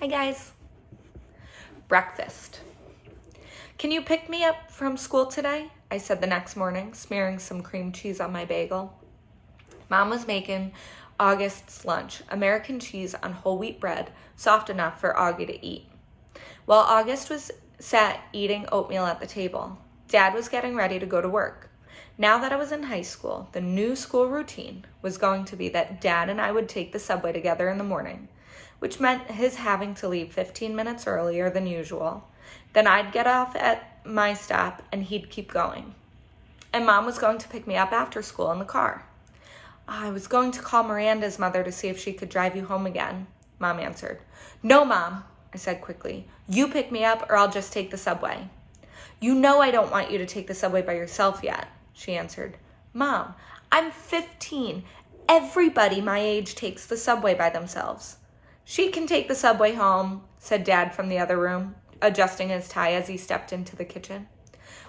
Hi guys. Breakfast. Can you pick me up from school today? I said the next morning, smearing some cream cheese on my bagel. Mom was making August's lunch, American cheese on whole wheat bread, soft enough for Augie to eat. While August was sat eating oatmeal at the table, Dad was getting ready to go to work. Now that I was in high school, the new school routine was going to be that Dad and I would take the subway together in the morning, which meant his having to leave 15 minutes earlier than usual. Then I'd get off at my stop and he'd keep going. And Mom was going to pick me up after school in the car. I was going to call Miranda's mother to see if she could drive you home again, Mom answered. No, Mom, I said quickly. You pick me up or I'll just take the subway. You know I don't want you to take the subway by yourself yet, she answered. Mom, I'm 15. Everybody my age takes the subway by themselves. She can take the subway home, said Dad from the other room, adjusting his tie as he stepped into the kitchen.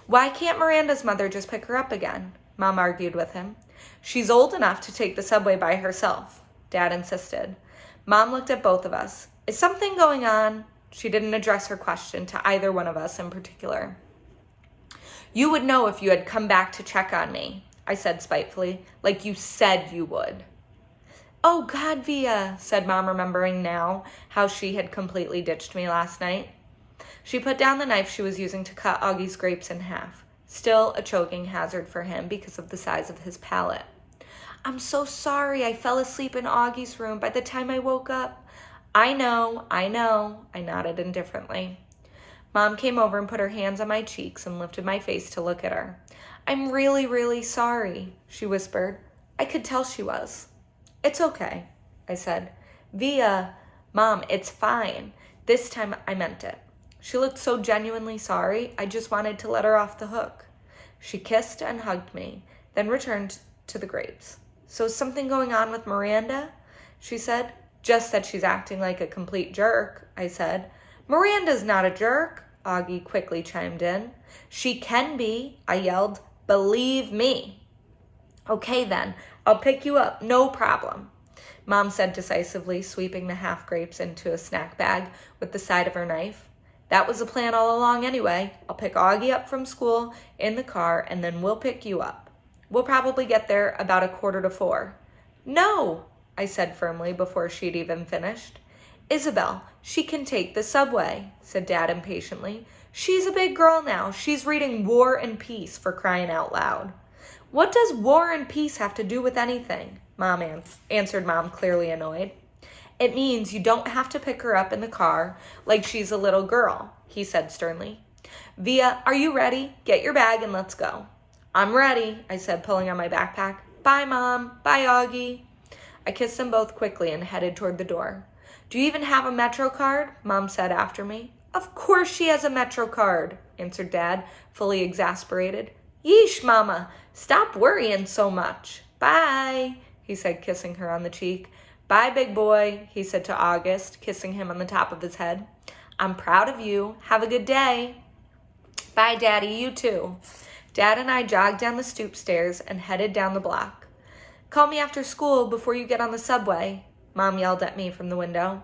Why can't Miranda's mother just pick her up again? Mom argued with him. She's old enough to take the subway by herself, Dad insisted. Mom looked at both of us. Is something going on? She didn't address her question to either one of us in particular. You would know if you had come back to check on me, I said spitefully, like you said you would. Oh, God, Via, said Mom, remembering now how she had completely ditched me last night. She put down the knife she was using to cut Augie's grapes in half, still a choking hazard for him because of the size of his palate. I'm so sorry. I fell asleep in Augie's room by the time I woke up. I know, I nodded indifferently. Mom came over and put her hands on my cheeks and lifted my face to look at her. I'm really, really sorry, she whispered. I could tell she was. It's okay, I said. Via, Mom, it's fine. This time I meant it. She looked so genuinely sorry, I just wanted to let her off the hook. She kissed and hugged me, then returned to the grapes. So is something going on with Miranda? She said. Just that she's acting like a complete jerk, I said. Miranda's not a jerk, Augie quickly chimed in. She can be, I yelled. Believe me. Okay then, I'll pick you up, no problem, Mom said decisively, sweeping the half grapes into a snack bag with the side of her knife. That was the plan all along anyway. I'll pick Augie up from school in the car and then we'll pick you up. We'll probably get there about 3:45. No, I said firmly before she'd even finished. Isabel, she can take the subway, said Dad impatiently. She's a big girl now. She's reading War and Peace, for crying out loud. What does War and Peace have to do with anything? Mom answered Mom, clearly annoyed. It means you don't have to pick her up in the car like she's a little girl, he said sternly. Via, are you ready? Get your bag and let's go. I'm ready, I said, pulling on my backpack. Bye, Mom. Bye, Augie. I kissed them both quickly and headed toward the door. Do you even have a Metro card? Mom said after me. Of course she has a Metro card, answered Dad, fully exasperated. Yeesh, Mama. Stop worrying so much. Bye, he said, kissing her on the cheek. Bye, big boy, he said to August, kissing him on the top of his head. I'm proud of you. Have a good day. Bye, Daddy. You too. Dad and I jogged down the stoop stairs and headed down the block. Call me after school before you get on the subway, Mom yelled at me from the window.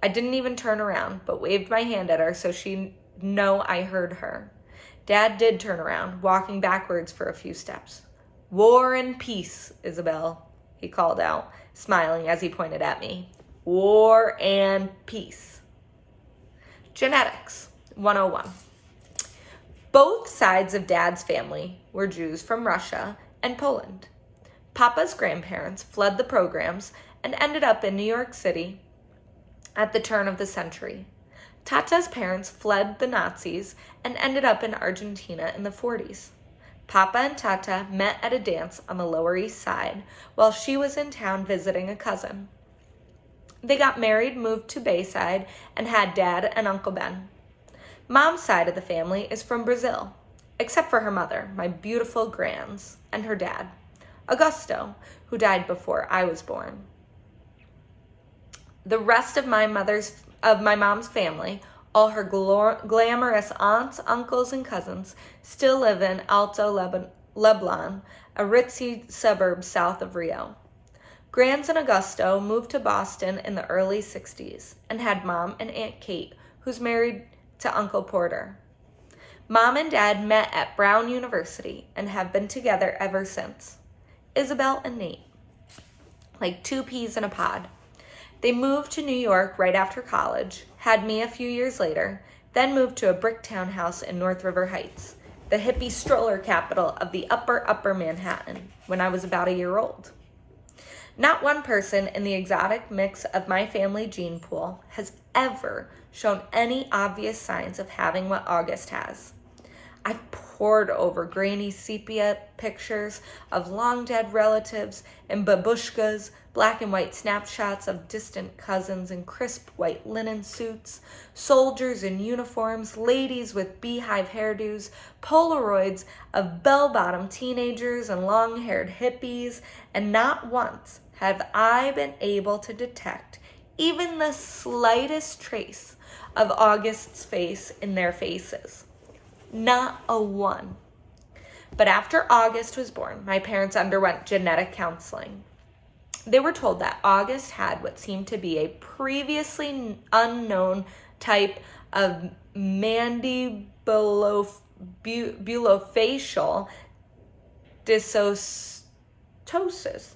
I didn't even turn around, but waved my hand at her so she'd know I heard her. Dad did turn around, walking backwards for a few steps. War and peace, Isabel, he called out, smiling as he pointed at me. War and peace. Genetics 101. Both sides of Dad's family were Jews from Russia and Poland. Papa's grandparents fled the pogroms and ended up in New York City at the turn of the century. Tata's parents fled the Nazis and ended up in Argentina in the 40s. Papa and Tata met at a dance on the Lower East Side while she was in town visiting a cousin. They got married, moved to Bayside, and had Dad and Uncle Ben. Mom's side of the family is from Brazil, except for her mother, my beautiful Grands, and her dad, Augusto, who died before I was born. The rest of my mom's family, all her glamorous aunts, uncles, and cousins, still live in Alto Leblon, a ritzy suburb south of Rio. Grands and Augusto moved to Boston in the early 60s and had Mom and Aunt Kate, who's married to Uncle Porter. Mom and Dad met at Brown University and have been together ever since. Isabel and Nate, like two peas in a pod. They moved to New York right after college, had me a few years later, then moved to a brick townhouse in North River Heights, the hippie stroller capital of the upper Manhattan, when I was about a year old. Not one person in the exotic mix of my family gene pool has ever shown any obvious signs of having what August has. I've pored over grainy sepia pictures of long-dead relatives and babushkas, black and white snapshots of distant cousins in crisp white linen suits, soldiers in uniforms, ladies with beehive hairdos, Polaroids of bell-bottom teenagers and long-haired hippies, and not once have I been able to detect even the slightest trace of August's face in their faces. Not a one. But after August was born, my parents underwent genetic counseling. They were told that August had what seemed to be a previously unknown type of mandibulofacial dysostosis.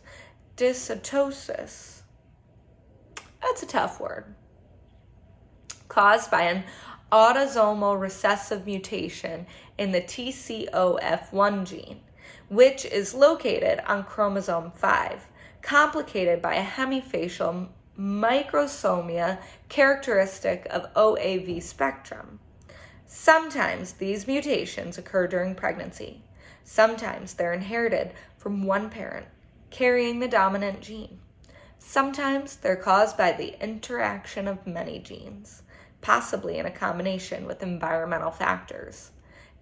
That's a tough word. Caused by an autosomal recessive mutation in the TCOF1 gene, which is located on chromosome 5, complicated by a hemifacial microsomia characteristic of OAV spectrum. Sometimes these mutations occur during pregnancy. Sometimes they're inherited from one parent, carrying the dominant gene. Sometimes they're caused by the interaction of many genes, possibly in a combination with environmental factors.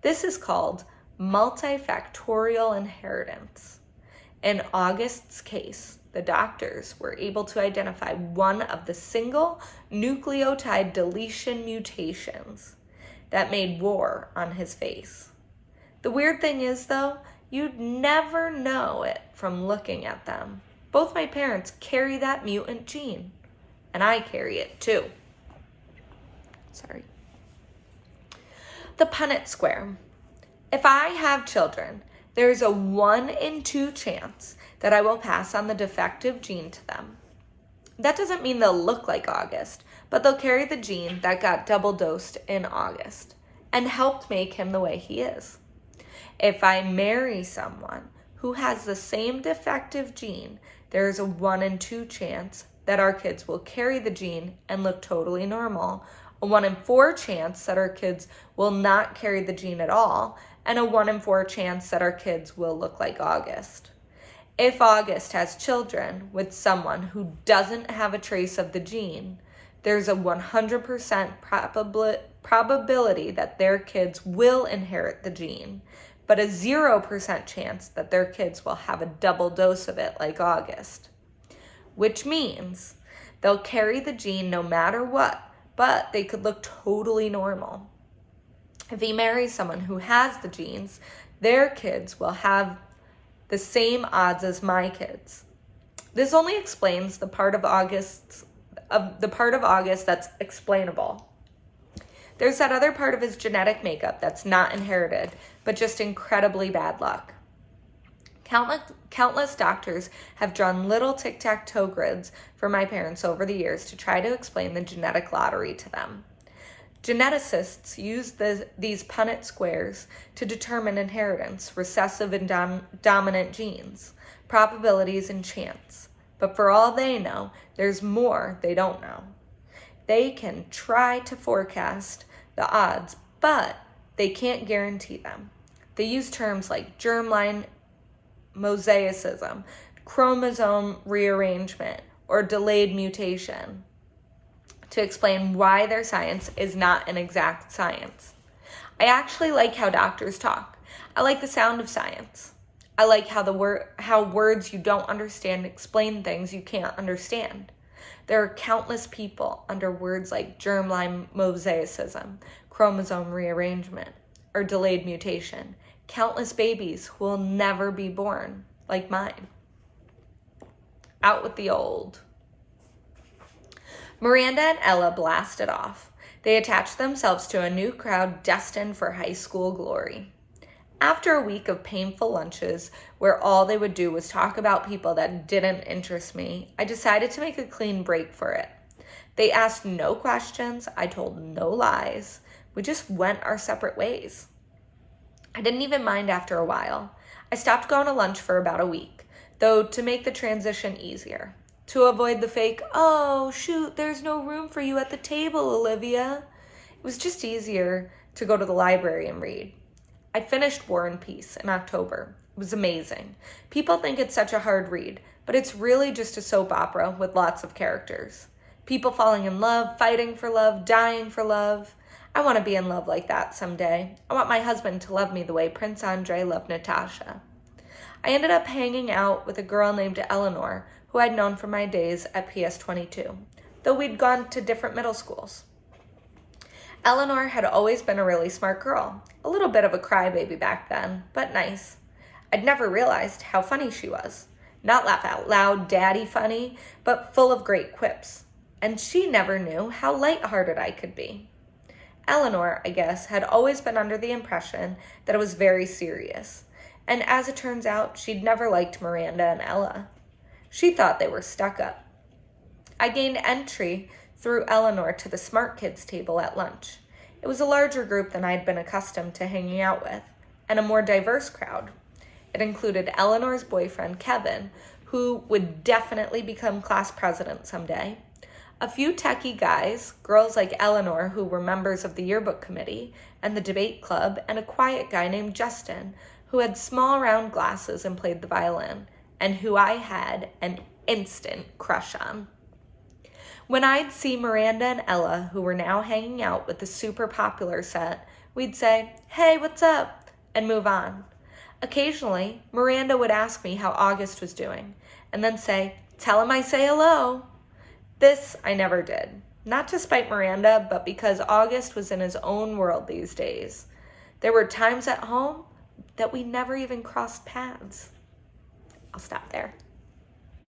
This is called multifactorial inheritance. In August's case, the doctors were able to identify one of the single nucleotide deletion mutations that made war on his face. The weird thing is, though, you'd never know it from looking at them. Both my parents carry that mutant gene, and I carry it too. Sorry. The Punnett square. If I have children, there's a 1 in 2 chance that I will pass on the defective gene to them. That doesn't mean they'll look like August, but they'll carry the gene that got double dosed in August and helped make him the way he is. If I marry someone who has the same defective gene, there's a 1 in 2 chance that our kids will carry the gene and look totally normal, a 1 in 4 chance that our kids will not carry the gene at all, and a 1 in 4 chance that our kids will look like August. If August has children with someone who doesn't have a trace of the gene, there's a 100% probability that their kids will inherit the gene, but a 0% chance that their kids will have a double dose of it like August. Which means they'll carry the gene no matter what, but they could look totally normal. If he marries someone who has the genes, their kids will have the same odds as my kids. This only explains the part of August that's explainable. There's that other part of his genetic makeup that's not inherited, but just incredibly bad luck. Countless doctors have drawn little tic-tac-toe grids for my parents over the years to try to explain the genetic lottery to them. Geneticists use these Punnett squares to determine inheritance, recessive and dominant genes, probabilities, and chance. But for all they know, there's more they don't know. They can try to forecast the odds, but they can't guarantee them. They use terms like germline mosaicism, chromosome rearrangement, or delayed mutation to explain why their science is not an exact science. I actually like how doctors talk. I like the sound of science. I like how words you don't understand explain things you can't understand. There are countless people under words like germline mosaicism, chromosome rearrangement, or delayed mutation. Countless babies who will never be born, like mine. Out with the old. Miranda and Ella blasted off. They attached themselves to a new crowd destined for high school glory. After a week of painful lunches where all they would do was talk about people that didn't interest me, I decided to make a clean break for it. They asked no questions. I told no lies. We just went our separate ways. I didn't even mind after a while. I stopped going to lunch for about a week, though to make the transition easier. To avoid the fake, "Oh, shoot, there's no room for you at the table, Olivia." It was just easier to go to the library and read. I finished War and Peace in October. It was amazing. People think it's such a hard read, but it's really just a soap opera with lots of characters. People falling in love, fighting for love, dying for love. I want to be in love like that someday. I want my husband to love me the way Prince Andrei loved Natasha. I ended up hanging out with a girl named Eleanor, who I'd known from my days at PS22, though we'd gone to different middle schools. Eleanor had always been a really smart girl, a little bit of a crybaby back then, but nice. I'd never realized how funny she was. Not laugh out loud, daddy funny, but full of great quips. And she never knew how lighthearted I could be. Eleanor, I guess, had always been under the impression that it was very serious. And as it turns out, she'd never liked Miranda and Ella. She thought they were stuck up. I gained entry through Eleanor to the smart kids table at lunch. It was a larger group than I'd been accustomed to hanging out with, and a more diverse crowd. It included Eleanor's boyfriend, Kevin, who would definitely become class president someday, a few techie guys, girls like Eleanor who were members of the yearbook committee and the debate club, and a quiet guy named Justin who had small round glasses and played the violin, and who I had an instant crush on. When I'd see Miranda and Ella, who were now hanging out with the super popular set, we'd say, "Hey, what's up?" and move on. Occasionally, Miranda would ask me how August was doing, and then say, "Tell him I say hello." This I never did, not to spite Miranda, but because August was in his own world these days. There were times at home that we never even crossed paths. I'll stop there.